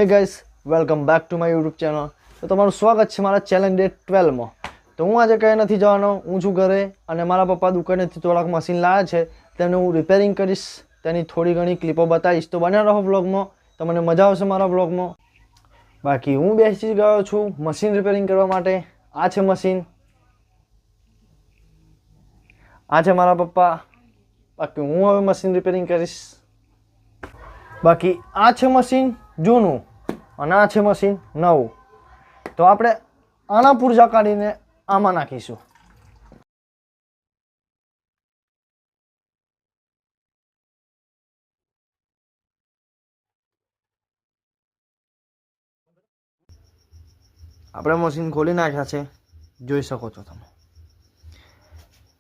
હે guys, welcome back to my YouTube channel. તો તમારું સ્વાગત છે મારા ચેલેન્જ ડે 12માં. તો હું આજે કંઈ નથી જવાનો, હું છું ઘરે અને મારા પપ્પા દુકાનેથી થોડાક મશીન લાવ્યા છે, તેનું હું રિપેરિંગ કરીશ. તેની થોડી ઘણી ક્લિપો બતાવીશ. તો બન્યા રહો વ્લોગમાં, તમને મજા આવશે મારા વ્લોગમાં. બાકી હું બેસી ગયો છું મશીન રિપેરિંગ કરવા માટે. આ છે મશીન, આ છે મારા પપ્પા. બાકી હું હવે મશીન રિપેરિંગ કરીશ. બાકી આ છે મશીન જૂનું અને આ છે મશીન નવું. તો આપણે આના પૂર્જા કાઢીને આમાં નાખીશું. આપણે મશીન ખોલી નાખ્યા છે, જોઈ શકો છો તમે.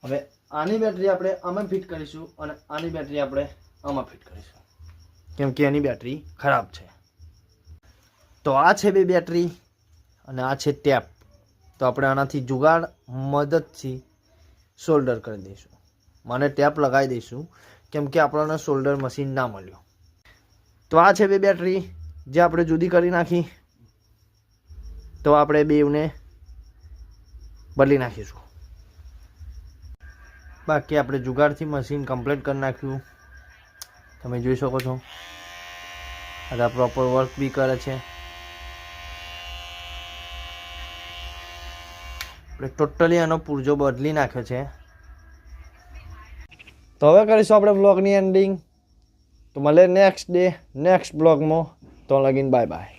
હવે આની બેટરી આપણે આમાં ફિટ કરીશું અને આની બેટરી આપણે આમાં ફિટ કરીશું, કેમ કે એની બેટરી ખરાબ છે. તો આ છે બે બેટરી અને આ છે ટેપ. તો આપણે આનાથી જુગાડ મદદથી શોલ્ડર કરી દઈશું. મને ટેપ લગાવી દઈશું કેમ કે આપણને શોલ્ડર મશીન ના મળ્યું. તો આ છે બે બેટરી જે આપણે જુદી કરી નાખી. તો આપણે બેવને બદલી નાખીશું. બાકી આપણે જુગાડથી મશીન કમ્પ્લીટ કરી નાખ્યું, તમે જોઈ શકો છો. આ પ્રોપર વર્ક બી કરે છે. આપણે ટોટલી આનો પુર્જો બદલી નાખ્યો છે. તો હવે કરીશું આપણે બ્લોગની એન્ડિંગ. તો મળે નેક્સ્ટ ડે નેક્સ્ટ બ્લોગમાં. તો લગીન બાય બાય.